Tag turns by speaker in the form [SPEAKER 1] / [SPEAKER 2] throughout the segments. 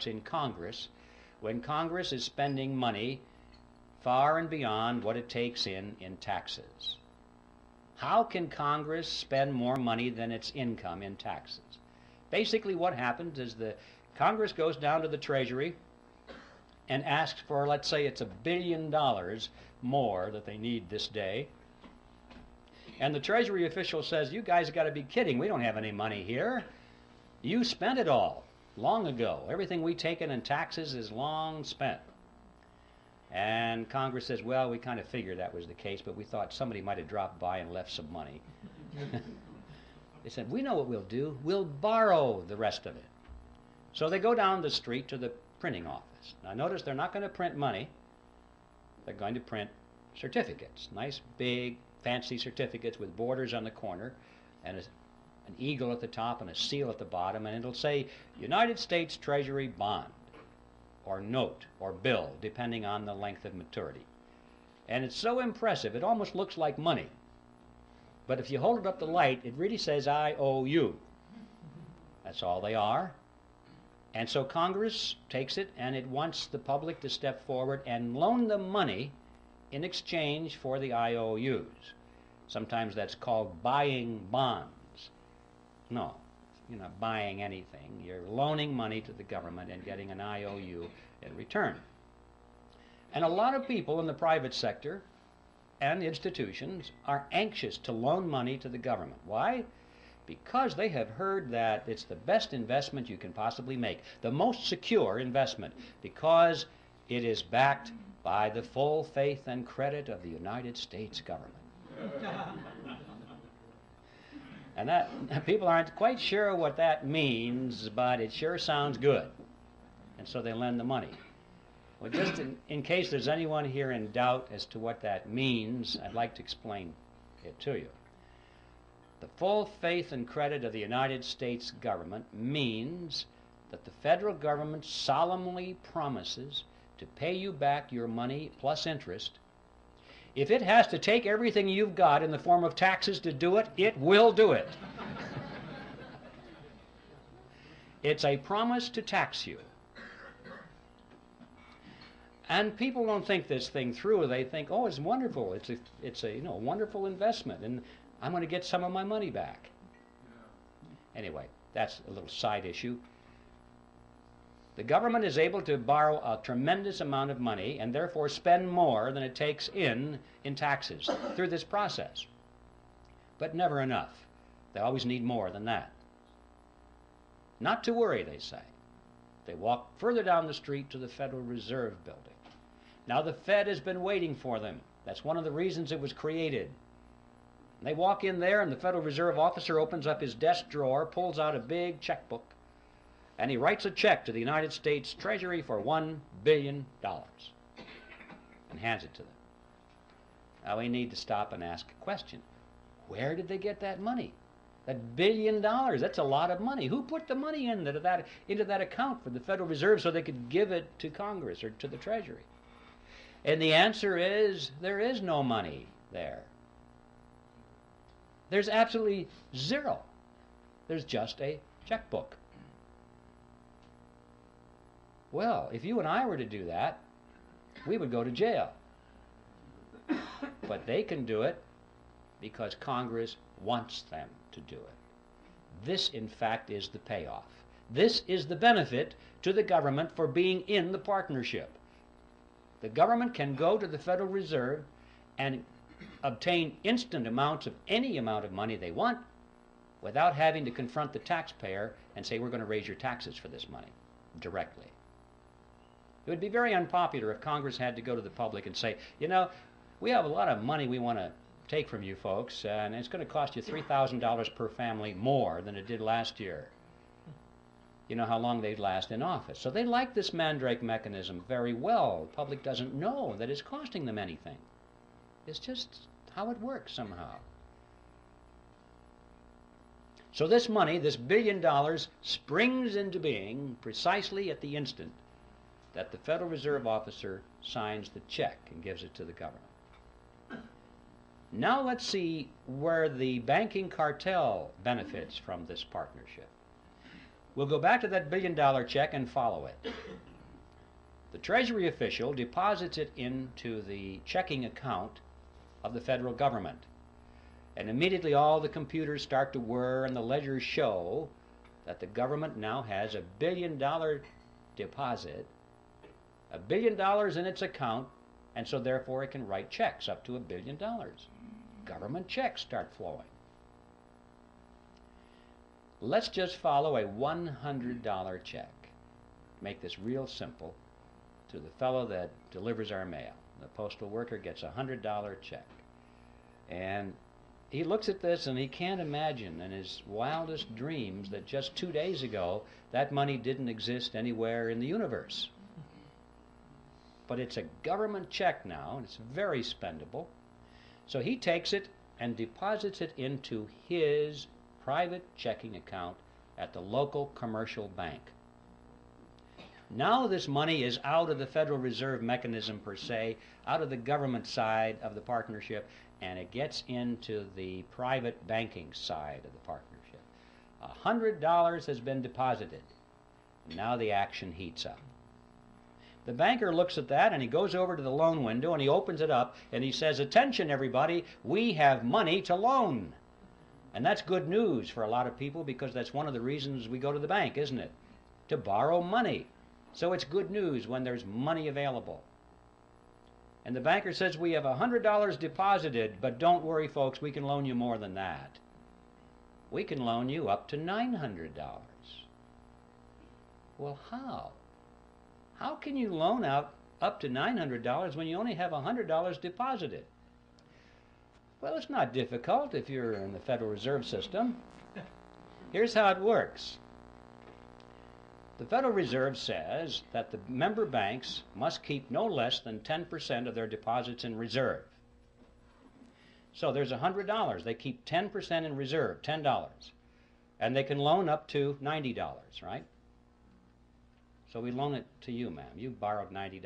[SPEAKER 1] in Congress when Congress is spending money far and beyond what it takes in taxes. How can Congress spend more money than its income in taxes? Basically what happens is the Congress goes down to the Treasury and asks for, let's say it's $1 billion more that they need this day. And the Treasury official says, you guys got to be kidding. We don't have any money here. You spent it all long ago. Everything we taken in taxes is long spent. And Congress says, well, we kind of figured that was the case, but we thought somebody might have dropped by and left some money. They said, we know what we'll do. We'll borrow the rest of it. So they go down the street to the printing office. Now notice they're not going to print money. They're going to print certificates. Nice, big, fancy certificates with borders on the corner and an eagle at the top and a seal at the bottom. And it'll say United States Treasury bond, or note, or bill, depending on the length of maturity. And it's so impressive, it almost looks like money. But if you hold it up to light, it really says, I owe you. That's all they are. And so Congress takes it, and it wants the public to step forward and loan them money in exchange for the IOUs. Sometimes that's called buying bonds. No, you're not buying anything. You're loaning money to the government and getting an IOU in return. And a lot of people in the private sector and institutions are anxious to loan money to the government. Why? Because they have heard that it's the best investment you can possibly make, the most secure investment, because it is backed by the full faith and credit of the United States government. And that people aren't quite sure what that means, but it sure sounds good. And so they lend the money. Well, just in case there's anyone here in doubt as to what that means, I'd like to explain it to you. The full faith and credit of the United States government means that the federal government solemnly promises to pay you back your money plus interest. If it has to take everything you've got in the form of taxes to do it, it will do it. It's a promise to tax you. And people don't think this thing through. They think, oh, it's wonderful. It's a wonderful investment, and I'm going to get some of my money back. Anyway, that's a little side issue. The government is able to borrow a tremendous amount of money and therefore spend more than it takes in taxes through this process. But never enough. They always need more than that. Not to worry, they say. They walk further down the street to the Federal Reserve Building. Now the Fed has been waiting for them. That's one of the reasons it was created. They walk in there and the Federal Reserve officer opens up his desk drawer, pulls out a big checkbook, and he writes a check to the United States Treasury for $1 billion and hands it to them. Now we need to stop and ask a question. Where did they get that money? That $1 billion, that's a lot of money. Who put the money into that account for the Federal Reserve so they could give it to Congress or to the Treasury? And the answer is, there is no money there. There's absolutely zero. There's just a checkbook. Well, if you and I were to do that, we would go to jail. But they can do it because Congress wants them to do it. This, in fact, is the payoff. This is the benefit to the government for being in the partnership. The government can go to the Federal Reserve and obtain instant amounts of any amount of money they want without having to confront the taxpayer and say, we're going to raise your taxes for this money directly. It would be very unpopular if Congress had to go to the public and say, you know, we have a lot of money we want to take from you folks, and it's going to cost you $3,000 per family more than it did last year. You know how long they'd last in office. So they like this mandrake mechanism very well. The public doesn't know that it's costing them anything. It's just how it works somehow. So this money, this $1 billion, springs into being precisely at the instant that the Federal Reserve officer signs the check and gives it to the government. Now let's see where the banking cartel benefits from this partnership. We'll go back to that $1 billion check and follow it. The Treasury official deposits it into the checking account of the federal government. And immediately all the computers start to whir and the ledgers show that the government now has a $1 billion deposit, $1 billion in its account, and so therefore it can write checks up to $1 billion. Government checks start flowing. Let's just follow a $100 check. Make this real simple to the fellow that delivers our mail. The postal worker gets a $100 check. And he looks at this and he can't imagine in his wildest dreams that just 2 days ago that money didn't exist anywhere in the universe. But it's a government check now, and it's very spendable. So he takes it and deposits it into his private checking account at the local commercial bank. Now this money is out of the Federal Reserve mechanism per se, out of the government side of the partnership, and it gets into the private banking side of the partnership. $100 has been deposited. Now the action heats up. The banker looks at that and he goes over to the loan window and he opens it up and he says, "Attention everybody, we have money to loan." And that's good news for a lot of people because that's one of the reasons we go to the bank, isn't it? To borrow money. So it's good news when there's money available. And the banker says, "We have $100 deposited, but don't worry folks, we can loan you more than that. We can loan you up to $900. Well, how? How can you loan out up to $900 when you only have $100 deposited? Well, it's not difficult if you're in the Federal Reserve System. Here's how it works. The Federal Reserve says that the member banks must keep no less than 10% of their deposits in reserve. So there's $100. They keep 10% in reserve, $10. And they can loan up to $90, right? So we loan it to you, ma'am. You borrowed $90.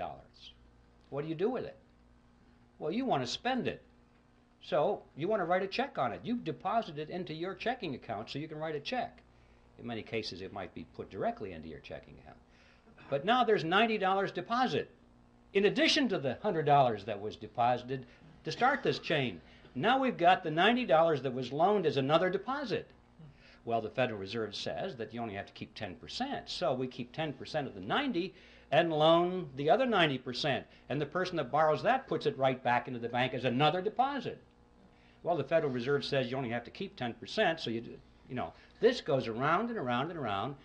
[SPEAKER 1] What do you do with it? Well, you want to spend it. So you want to write a check on it. You deposit it into your checking account so you can write a check. In many cases, it might be put directly into your checking account. But now there's $90 deposit, in addition to the $100 that was deposited to start this chain. Now we've got the $90 that was loaned as another deposit. Well, the Federal Reserve says that you only have to keep 10%. So we keep 10% of the 90 and loan the other 90%. And the person that borrows that puts it right back into the bank as another deposit. Well, the Federal Reserve says you only have to keep 10%, so you know, this goes around and around and around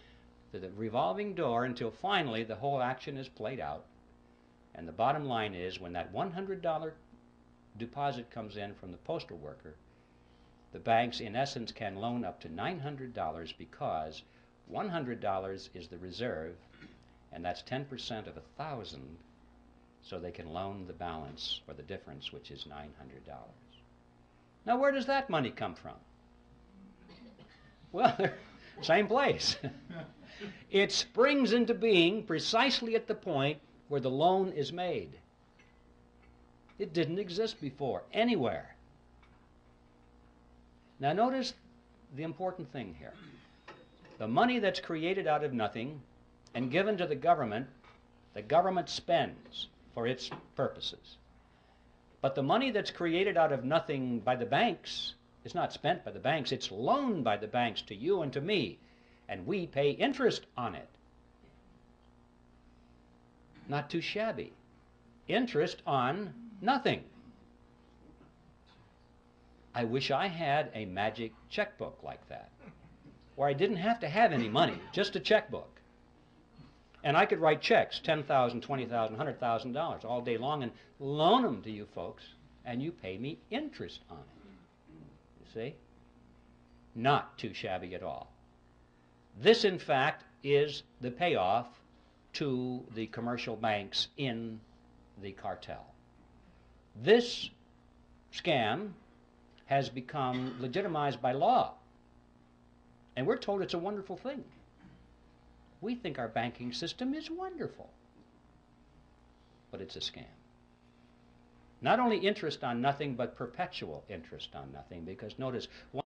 [SPEAKER 1] to the revolving door until finally the whole action is played out. And the bottom line is when that $100 deposit comes in from the postal worker, the banks in essence can loan up to $900 because $100 is the reserve, and that's 10% of 1,000, so they can loan the balance or the difference, which is $900. Now where does that money come from? Well, same place. It springs into being precisely at the point where the loan is made. It didn't exist before, anywhere. Now notice the important thing here. The money that's created out of nothing and given to the government spends for its purposes. But the money that's created out of nothing by the banks is not spent by the banks, it's loaned by the banks to you and to me, and we pay interest on it. Not too shabby. Interest on nothing. I wish I had a magic checkbook like that, where I didn't have to have any money, just a checkbook. And I could write checks, $10,000, $20,000, $100,000 all day long and loan them to you folks, and you pay me interest on it. You see? Not too shabby at all. This, in fact, is the payoff to the commercial banks in the cartel. This scam has become legitimized by law, and we're told it's a wonderful thing. We think our banking system is wonderful, but it's a scam. Not only interest on nothing, but perpetual interest on nothing, because notice,